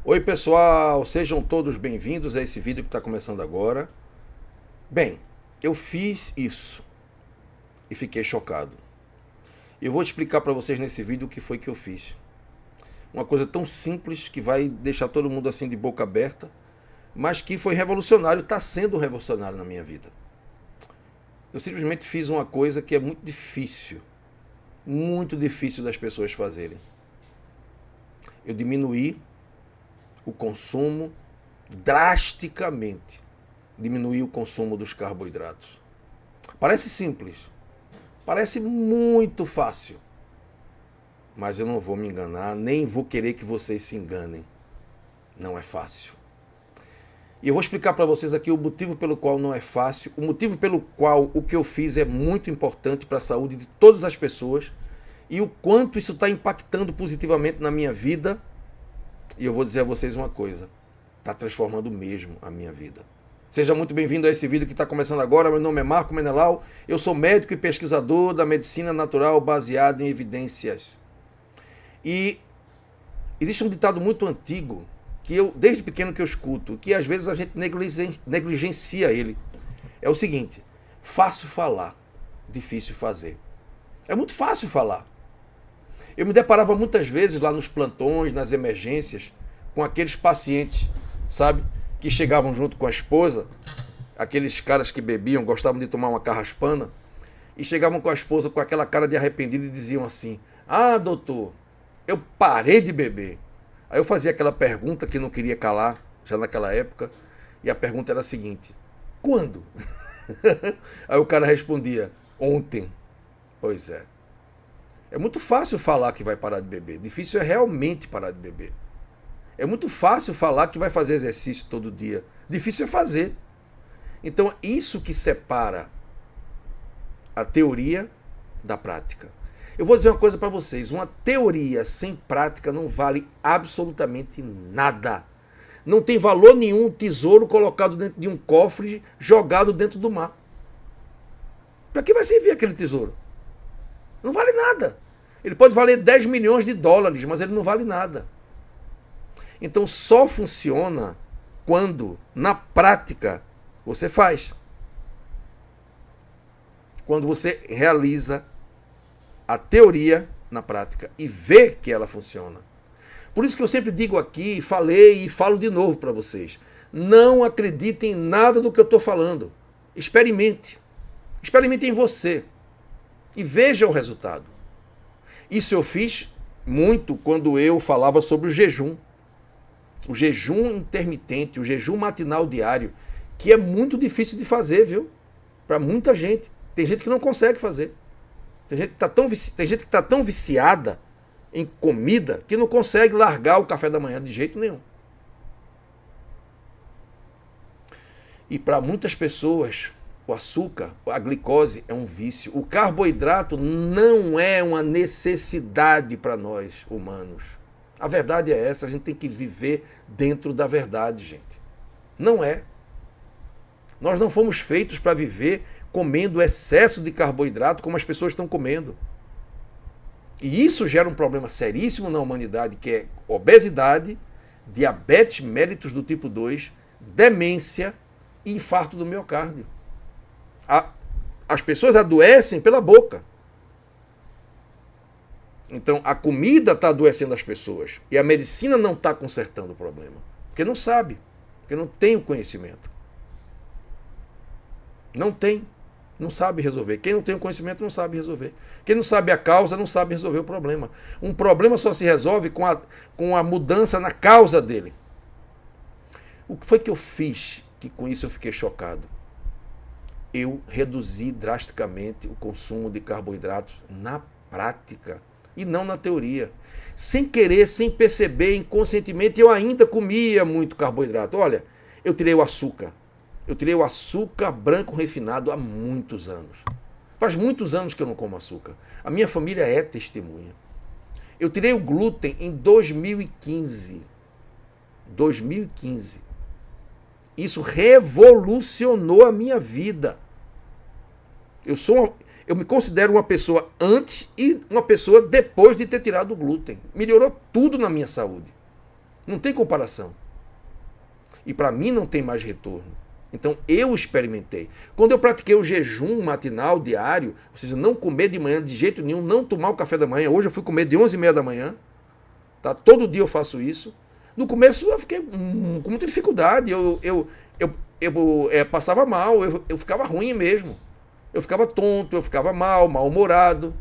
Oi pessoal, sejam todos bem-vindos a esse vídeo que está começando agora. Bem, eu fiz isso e fiquei chocado. Eu vou explicar para vocês nesse vídeo o que foi que eu fiz. Uma coisa tão simples que vai deixar todo mundo assim de boca aberta, mas que foi revolucionário, está sendo revolucionário na minha vida. Eu simplesmente fiz uma coisa que é muito difícil das pessoas fazerem. Eu diminuí o consumo drasticamente. Diminuir o consumo dos carboidratos. Parece simples, parece muito fácil, mas eu não vou me enganar, nem vou querer que vocês se enganem. Não é fácil. E eu vou explicar para vocês aqui o motivo pelo qual não é fácil, o motivo pelo qual o que eu fiz é muito importante para a saúde de todas as pessoas e o quanto isso está impactando positivamente na minha vida. E eu vou dizer a vocês uma coisa, está transformando mesmo a minha vida. Seja muito bem-vindo a esse vídeo que está começando agora. Meu nome é Marco Menelau, eu sou médico e pesquisador da medicina natural baseado em evidências. E existe um ditado muito antigo, que eu, desde pequeno que eu escuto, que às vezes a gente negligencia ele. É o seguinte: fácil falar, difícil fazer. É muito fácil falar. Eu me deparava muitas vezes lá nos plantões, nas emergências, com aqueles pacientes, sabe, que chegavam junto com a esposa, aqueles caras que bebiam, gostavam de tomar uma carraspana, e chegavam com a esposa com aquela cara de arrependido e diziam assim: "Ah, doutor, eu parei de beber". Aí eu fazia aquela pergunta que não queria calar, já naquela época, e a pergunta era a seguinte: "Quando?" Aí o cara respondia: "Ontem". Pois é. É muito fácil falar que vai parar de beber, difícil é realmente parar de beber. É muito fácil falar que vai fazer exercício todo dia, difícil é fazer. Então, isso que separa a teoria da prática. Eu vou dizer uma coisa para vocês: uma teoria sem prática não vale absolutamente nada. Não tem valor nenhum um tesouro colocado dentro de um cofre jogado dentro do mar. Para que vai servir aquele tesouro? Não vale nada. Ele pode valer 10 milhões de dólares, mas ele não vale nada. Então só funciona quando, na prática, você faz. Quando você realiza a teoria na prática e vê que ela funciona. Por isso que eu sempre digo aqui, falei e falo de novo para vocês: não acreditem em nada do que eu estou falando. Experimente. Experimente em você e veja o resultado. Isso eu fiz muito quando eu falava sobre o jejum intermitente, o jejum matinal diário, que é muito difícil de fazer, viu? Para muita gente. Tem gente que não consegue fazer. Tem gente que está tão viciada em comida que não consegue largar o café da manhã de jeito nenhum. E para muitas pessoas, o açúcar, a glicose é um vício. O carboidrato não é uma necessidade para nós humanos. A verdade é essa, a gente tem que viver dentro da verdade, gente. Não é. Nós não fomos feitos para viver comendo excesso de carboidrato como as pessoas estão comendo. E isso gera um problema seríssimo na humanidade, que é obesidade, diabetes mellitus do tipo 2, demência e infarto do miocárdio. As pessoas adoecem pela boca. Então a comida está adoecendo as pessoas e a medicina não está consertando o problema. Porque não sabe, porque não tem o conhecimento. Não sabe resolver. Quem não tem o conhecimento não sabe resolver. Quem não sabe a causa não sabe resolver o problema. Um problema só se resolve com a mudança na causa dele. O que foi que eu fiz que com isso eu fiquei chocado? Eu reduzi drasticamente o consumo de carboidratos na prática e não na teoria. Sem querer, sem perceber, inconscientemente, eu ainda comia muito carboidrato. Olha, eu tirei o açúcar. Eu tirei o açúcar branco refinado há muitos anos. Faz muitos anos que eu não como açúcar. A minha família é testemunha. Eu tirei o glúten em 2015. 2015. Isso revolucionou a minha vida. Eu me considero uma pessoa antes e uma pessoa depois de ter tirado o glúten. Melhorou tudo na minha saúde. Não tem comparação. E para mim não tem mais retorno. Então eu experimentei. Quando eu pratiquei o jejum matinal diário, ou seja, não comer de manhã de jeito nenhum, não tomar o café da manhã. Hoje eu fui comer de 11h30 da manhã. Tá? Todo dia eu faço isso. No começo eu fiquei com muita dificuldade. Eu passava mal, eu ficava ruim mesmo. Eu ficava tonto, eu ficava mal-humorado.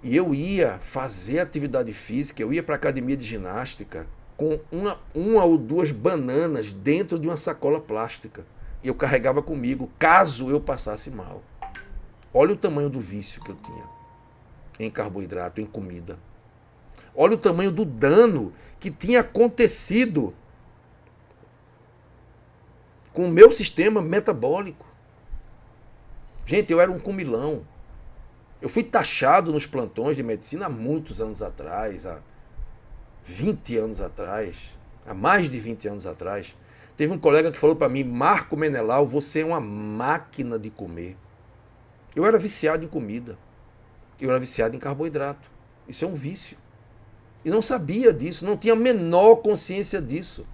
E eu ia fazer atividade física, eu ia para a academia de ginástica com uma ou duas bananas dentro de uma sacola plástica. E eu carregava comigo, caso eu passasse mal. Olha o tamanho do vício que eu tinha em carboidrato, em comida. Olha o tamanho do dano que tinha acontecido com o meu sistema metabólico. Gente, eu era um comilão. Eu fui taxado nos plantões de medicina há muitos anos atrás, há 20 anos atrás, há mais de 20 anos atrás. Teve um colega que falou para mim: Marco Menelau, você é uma máquina de comer. Eu era viciado em comida. Eu era viciado em carboidrato. Isso é um vício. E não sabia disso, não tinha a menor consciência disso.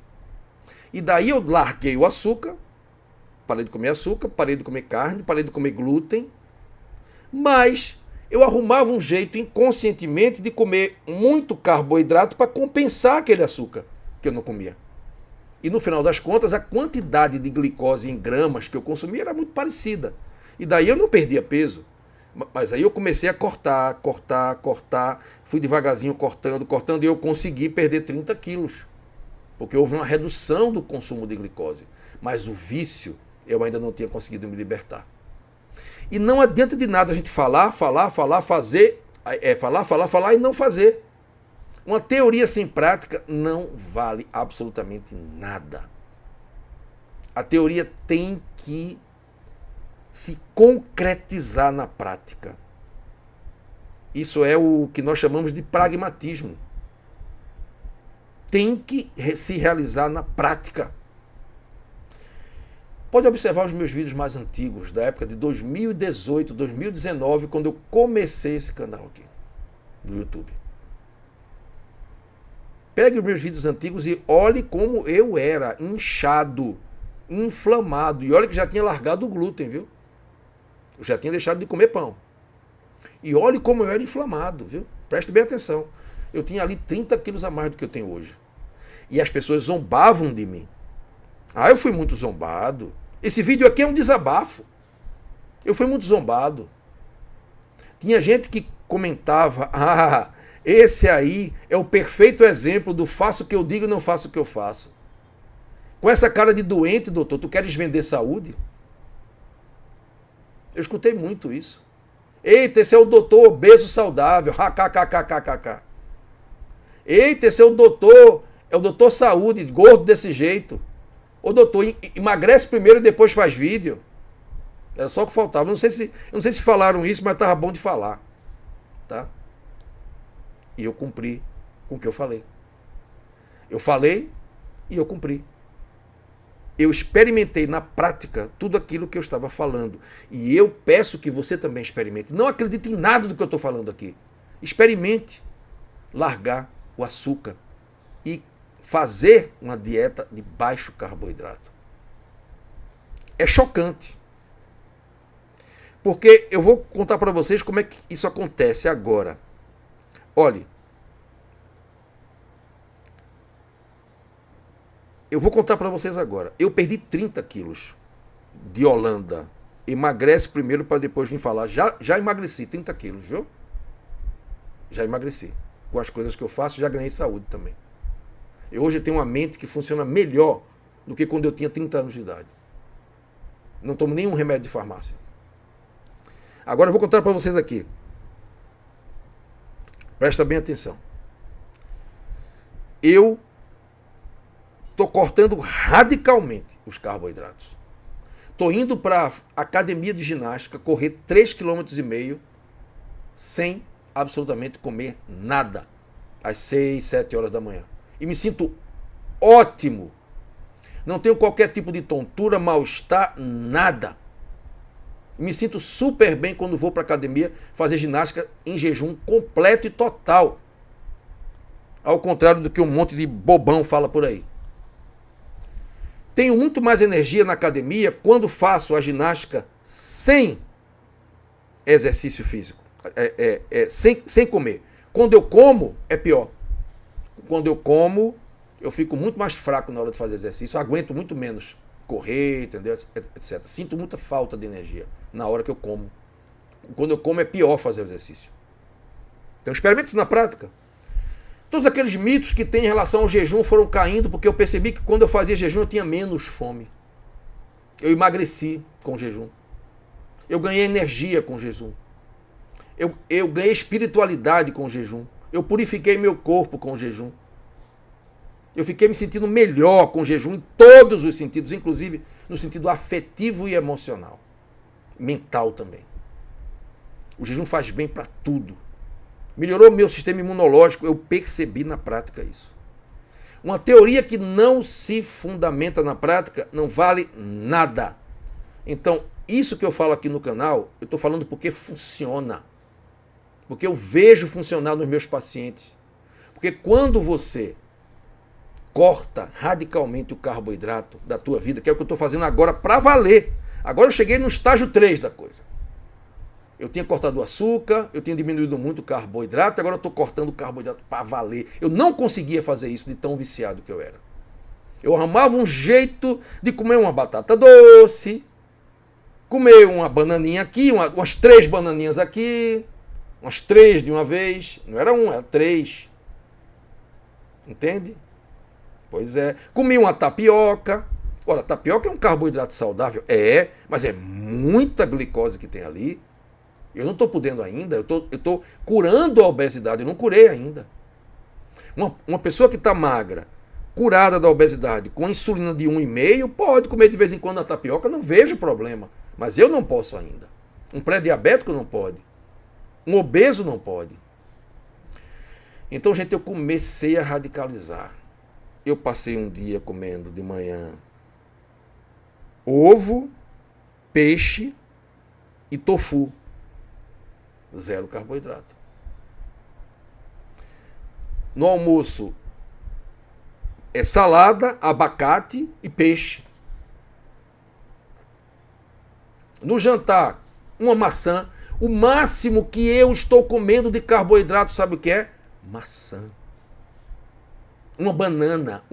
E daí eu larguei o açúcar, parei de comer carne, parei de comer glúten, mas eu arrumava um jeito inconscientemente de comer muito carboidrato para compensar aquele açúcar que eu não comia. E no final das contas, a quantidade de glicose em gramas que eu consumia era muito parecida. E daí eu não perdia peso. Mas aí eu comecei a cortar, fui devagarzinho cortando, e eu consegui perder 30 quilos. Porque houve uma redução do consumo de glicose. Mas o vício, eu ainda não tinha conseguido me libertar. E não adianta de nada a gente falar, fazer, falar e não fazer. Uma teoria sem prática não vale absolutamente nada. A teoria tem que se concretizar na prática. Isso é o que nós chamamos de pragmatismo. Tem que se realizar na prática. Pode observar os meus vídeos mais antigos, da época de 2018, 2019, quando eu comecei esse canal aqui, no YouTube. Pegue os meus vídeos antigos e olhe como eu era inchado, inflamado. E olha que já tinha largado o glúten, viu? Eu já tinha deixado de comer pão. E olhe como eu era inflamado, viu? Preste bem atenção. Eu tinha ali 30 quilos a mais do que eu tenho hoje. E as pessoas zombavam de mim. Ah, eu fui muito zombado. Esse vídeo aqui é um desabafo. Eu fui muito zombado. Tinha gente que comentava: ah, esse aí é o perfeito exemplo do faço o que eu digo e não faço o que eu faço. Com essa cara de doente, doutor, tu queres vender saúde? Eu escutei muito isso. Eita, esse é o doutor obeso saudável. HKKKKK. Eita, esse é o doutor saúde, gordo desse jeito. Ô doutor, emagrece primeiro e depois faz vídeo. Era só o que faltava. Não sei se falaram isso, mas estava bom de falar. Tá? E eu cumpri com o que eu falei. Eu falei e eu cumpri. Eu experimentei na prática tudo aquilo que eu estava falando. E eu peço que você também experimente. Não acredite em nada do que eu estou falando aqui. Experimente largar o açúcar e fazer uma dieta de baixo carboidrato. É chocante. Porque eu vou contar para vocês como é que isso acontece agora. Olhe, eu vou contar para vocês agora. Eu perdi 30 quilos de Holanda. Emagrece primeiro para depois vir falar. Já emagreci 30 quilos, viu? Já emagreci. Com as coisas que eu faço, já ganhei saúde também. Eu hoje tenho uma mente que funciona melhor do que quando eu tinha 30 anos de idade. Não tomo nenhum remédio de farmácia. Agora eu vou contar para vocês aqui. Presta bem atenção. Eu estou cortando radicalmente os carboidratos. Estou indo para a academia de ginástica, correr 3,5 km sem absolutamente comer nada. Às 6, 7 horas da manhã. E me sinto ótimo. Não tenho qualquer tipo de tontura, mal-estar, nada. Me sinto super bem quando vou para a academia fazer ginástica em jejum completo e total. Ao contrário do que um monte de bobão fala por aí. Tenho muito mais energia na academia quando faço a ginástica sem exercício físico. Sem comer. Quando eu como, é pior. Quando eu como, eu fico muito mais fraco na hora de fazer exercício. Eu aguento muito menos correr, entendeu? Etc. Sinto muita falta de energia na hora que eu como. Quando eu como, é pior fazer o exercício. Então, experimente isso na prática. Todos aqueles mitos que tem em relação ao jejum foram caindo, porque eu percebi que quando eu fazia jejum eu tinha menos fome. Eu emagreci com o jejum. Eu ganhei energia com o jejum. Eu ganhei espiritualidade com o jejum. Eu purifiquei meu corpo com o jejum. Eu fiquei me sentindo melhor com o jejum em todos os sentidos, inclusive no sentido afetivo e emocional. Mental também. O jejum faz bem para tudo. Melhorou meu sistema imunológico, eu percebi na prática isso. Uma teoria que não se fundamenta na prática não vale nada. Então, isso que eu falo aqui no canal, eu estou falando porque funciona. Porque eu vejo funcionar nos meus pacientes. Porque quando você corta radicalmente o carboidrato da tua vida, que é o que eu estou fazendo agora para valer. Agora eu cheguei no estágio 3 da coisa. Eu tinha cortado o açúcar, eu tinha diminuído muito o carboidrato, agora eu estou cortando o carboidrato para valer. Eu não conseguia fazer isso de tão viciado que eu era. Eu arrumava um jeito de comer uma batata doce, comer uma bananinha aqui, umas 3 bananinhas aqui, umas 3 de uma vez. Não era 1, era 3. Entende? Pois é. Comi uma tapioca. Ora, tapioca é um carboidrato saudável? É, mas é muita glicose que tem ali. Eu não estou podendo ainda, eu estou curando a obesidade, eu não curei ainda. Uma pessoa que está magra, curada da obesidade, com insulina de 1,5, pode comer de vez em quando a tapioca, não vejo problema. Mas eu não posso ainda. Um pré-diabético não pode. Um obeso não pode. Então, gente, eu comecei a radicalizar. Eu passei um dia comendo de manhã ovo, peixe e tofu. 0 carboidrato. No almoço é salada, abacate e peixe. No jantar, uma maçã. O máximo que eu estou comendo de carboidrato, sabe o que é? Maçã. Uma banana.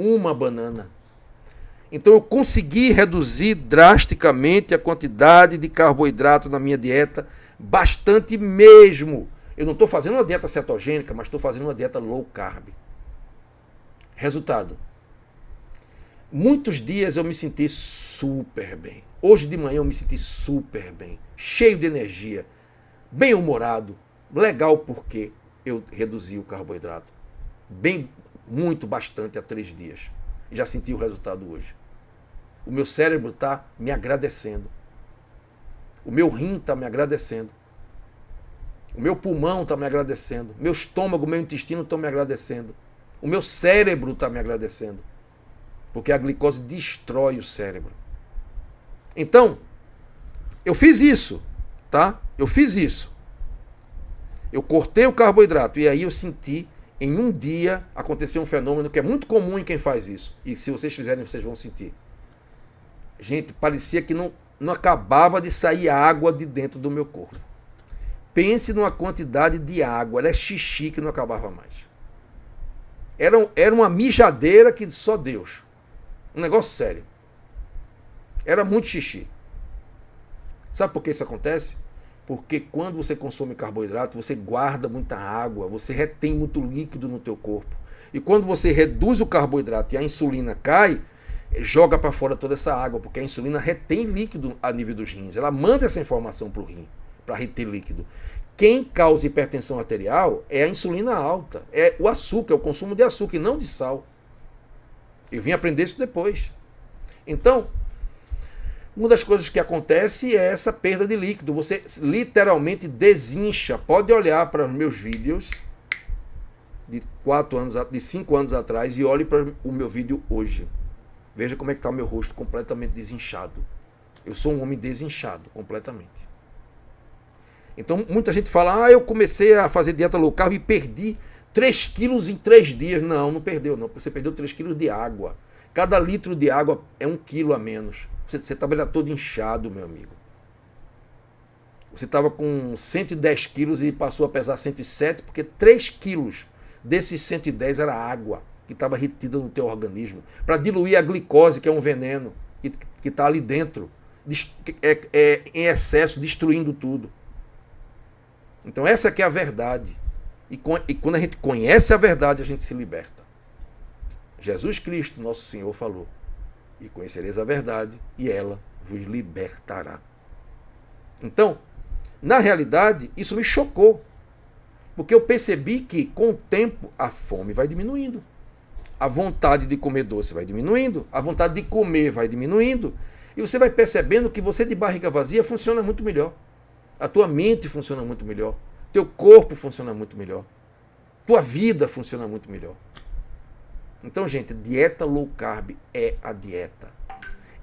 Então eu consegui reduzir drasticamente a quantidade de carboidrato na minha dieta, bastante mesmo. Eu não estou fazendo uma dieta cetogênica, mas estou fazendo uma dieta low carb. Resultado. Muitos dias eu me senti super bem. Hoje de manhã eu me senti super bem. Cheio de energia. Bem-humorado. Legal porque eu reduzi o carboidrato. Bastante há 3 dias. Já senti o resultado hoje. O meu cérebro está me agradecendo. O meu rim está me agradecendo. O meu pulmão está me agradecendo. Meu estômago, meu intestino estão me agradecendo. O meu cérebro está me agradecendo. Porque a glicose destrói o cérebro. Então, eu fiz isso, tá? Eu fiz isso. Eu cortei o carboidrato e aí eu senti, em um dia, aconteceu um fenômeno que é muito comum em quem faz isso. E se vocês fizerem, vocês vão sentir. Gente, parecia que não acabava de sair água de dentro do meu corpo. Pense numa quantidade de água, era xixi que não acabava mais. Era uma mijadeira que só Deus. Um negócio sério. Era muito xixi. Sabe por que isso acontece? Porque quando você consome carboidrato, você guarda muita água, você retém muito líquido no teu corpo. E quando você reduz o carboidrato e a insulina cai, joga para fora toda essa água, porque a insulina retém líquido a nível dos rins. Ela manda essa informação para o rim, para reter líquido. Quem causa hipertensão arterial é a insulina alta, é o açúcar, é o consumo de açúcar e não de sal. Eu vim aprender isso depois. Então, uma das coisas que acontece é essa perda de líquido. Você literalmente desincha. Pode olhar para os meus vídeos de 5 anos atrás e olhe para o meu vídeo hoje. Veja como é que está o meu rosto completamente desinchado. Eu sou um homem desinchado completamente. Então muita gente fala, eu comecei a fazer dieta low carb e perdi 3 quilos em 3 dias. Não perdeu, não. Você perdeu 3 quilos de água. Cada litro de água é 1 quilo a menos. Você estava todo inchado, meu amigo. Você estava com 110 quilos e passou a pesar 107, porque 3 quilos desses 110 era água que estava retida no teu organismo, para diluir a glicose, que é um veneno, que está ali dentro, em excesso, destruindo tudo. Então essa que é a verdade. E quando a gente conhece a verdade, a gente se liberta. Jesus Cristo, nosso Senhor, falou: e conhecereis a verdade, e ela vos libertará. Então, na realidade, isso me chocou, porque eu percebi que, com o tempo, a fome vai diminuindo, a vontade de comer doce vai diminuindo, a vontade de comer vai diminuindo, e você vai percebendo que você de barriga vazia funciona muito melhor, a tua mente funciona muito melhor, teu corpo funciona muito melhor, tua vida funciona muito melhor. Então, gente, dieta low carb é a dieta.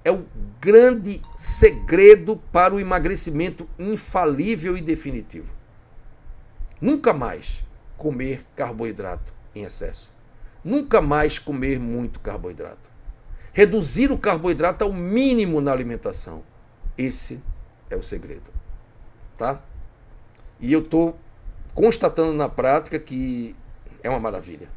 É o grande segredo para o emagrecimento infalível e definitivo. Nunca mais comer carboidrato em excesso. Nunca mais comer muito carboidrato. Reduzir o carboidrato ao mínimo na alimentação. Esse é o segredo. Tá? E eu estou constatando na prática que é uma maravilha.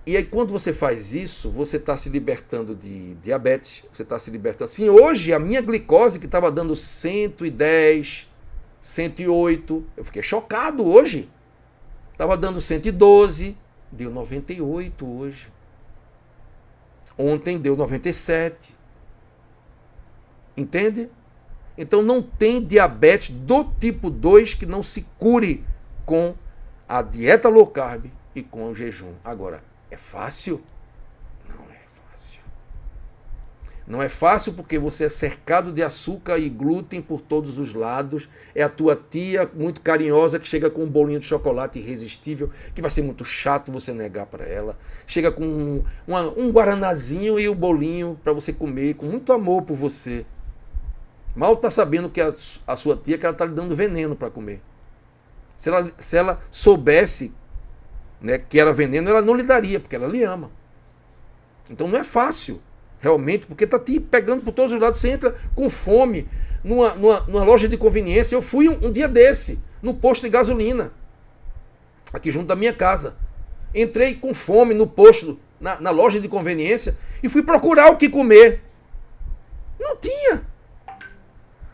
E aí, quando você faz isso, você está se libertando de diabetes, você está se libertando. Sim, hoje a minha glicose, que estava dando 110, 108, eu fiquei chocado hoje. Estava dando 112, deu 98 hoje. Ontem deu 97. Entende? Então não tem diabetes do tipo 2 que não se cure com a dieta low carb e com o jejum. Agora, é fácil? Não é fácil. Não é fácil porque você é cercado de açúcar e glúten por todos os lados. É a tua tia muito carinhosa que chega com um bolinho de chocolate irresistível, que vai ser muito chato você negar para ela. Chega com um guaranazinho e o bolinho para você comer, com muito amor por você. Mal está sabendo que a sua tia que ela está lhe dando veneno para comer. Se ela soubesse, né, que era veneno, ela não lhe daria, porque ela lhe ama. Então não é fácil, realmente, porque está te pegando por todos os lados. Você entra com fome numa loja de conveniência. Eu fui um dia desse, no posto de gasolina, aqui junto da minha casa. Entrei com fome no posto, na loja de conveniência, e fui procurar o que comer. Não tinha.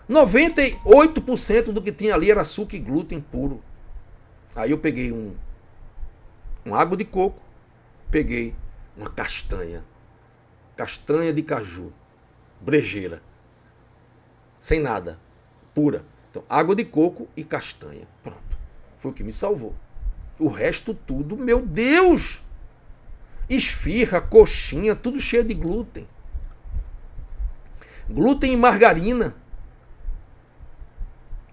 98% do que tinha ali era açúcar e glúten puro. Aí eu peguei uma água de coco, peguei uma castanha de caju, brejeira, sem nada, pura. Então, água de coco e castanha. Pronto. Foi o que me salvou. O resto tudo, meu Deus! Esfirra, coxinha, tudo cheio de glúten. Glúten e margarina.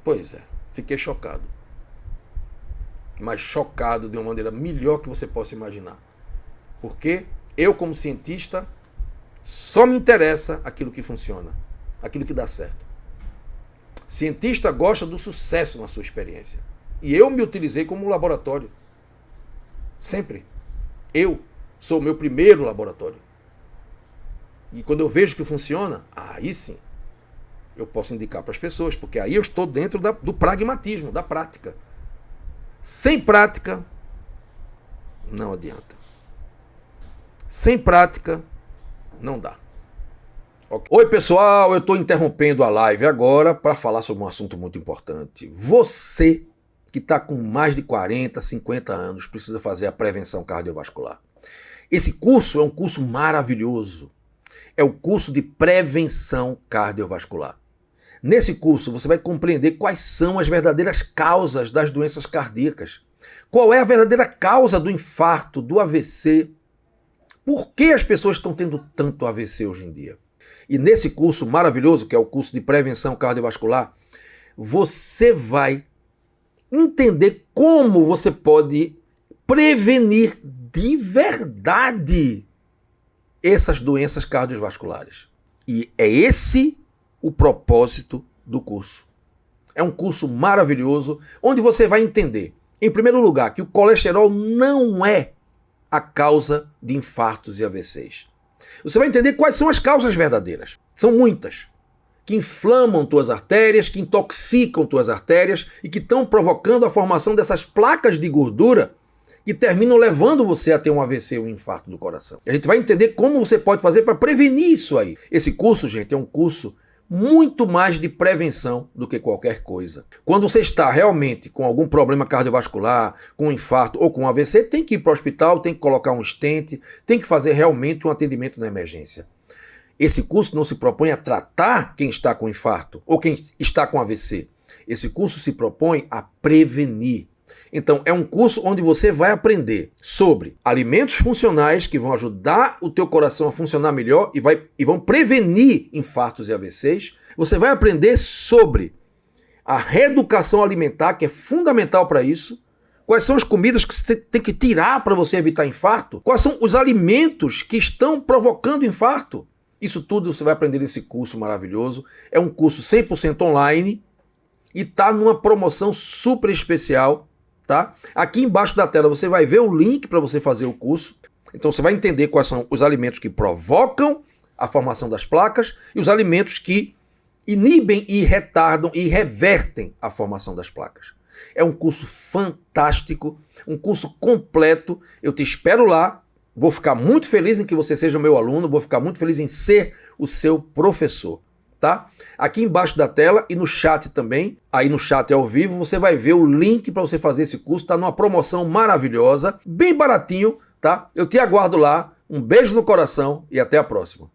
Pois é, fiquei chocado. Mas chocado de uma maneira melhor que você possa imaginar. Porque eu, como cientista, só me interessa aquilo que funciona, aquilo que dá certo. Cientista gosta do sucesso na sua experiência. E eu me utilizei como laboratório. Sempre. Eu sou o meu primeiro laboratório. E quando eu vejo que funciona, aí sim, eu posso indicar para as pessoas, porque aí eu estou dentro do pragmatismo, da prática. Sem prática, não adianta. Sem prática, não dá. Oi, pessoal, eu estou interrompendo a live agora para falar sobre um assunto muito importante. Você que está com mais de 40, 50 anos precisa fazer a prevenção cardiovascular. Esse curso é um curso maravilhoso. É o curso de prevenção cardiovascular. Nesse curso, você vai compreender quais são as verdadeiras causas das doenças cardíacas. Qual é a verdadeira causa do infarto, do AVC? Por que as pessoas estão tendo tanto AVC hoje em dia? E nesse curso maravilhoso, que é o curso de prevenção cardiovascular, você vai entender como você pode prevenir de verdade essas doenças cardiovasculares. E é esse o propósito do curso. É um curso maravilhoso, onde você vai entender Em primeiro lugar, que o colesterol não é a causa de infartos e AVCs. Você vai entender quais são as causas verdadeiras. São muitas. Que inflamam tuas artérias, que intoxicam tuas artérias e que estão provocando a formação dessas placas de gordura que terminam levando você a ter um AVC, um infarto do coração. A gente vai entender como você pode fazer para prevenir isso aí. Esse curso, gente, é um curso muito mais de prevenção do que qualquer coisa. Quando você está realmente com algum problema cardiovascular, com um infarto ou com um AVC, tem que ir para o hospital, tem que colocar um stent, tem que fazer realmente um atendimento na emergência. Esse curso não se propõe a tratar quem está com infarto ou quem está com AVC. Esse curso se propõe a prevenir. Então, é um curso onde você vai aprender sobre alimentos funcionais que vão ajudar o teu coração a funcionar melhor e vão prevenir infartos e AVCs. Você vai aprender sobre a reeducação alimentar, que é fundamental para isso. Quais são as comidas que você tem que tirar para você evitar infarto? Quais são os alimentos que estão provocando infarto? Isso tudo você vai aprender nesse curso maravilhoso. É um curso 100% online e está numa promoção super especial, tá? Aqui embaixo da tela você vai ver o link para você fazer o curso. Então você vai entender quais são os alimentos que provocam a formação das placas e os alimentos que inibem e retardam e revertem a formação das placas. É um curso fantástico, um curso completo. Eu te espero lá. Vou ficar muito feliz em que você seja meu aluno, vou ficar muito feliz em ser o seu professor, tá? Aqui embaixo da tela e no chat também, aí no chat ao vivo, você vai ver o link para você fazer esse curso, tá numa promoção maravilhosa, bem baratinho, tá? Eu te aguardo lá, um beijo no coração e até a próxima.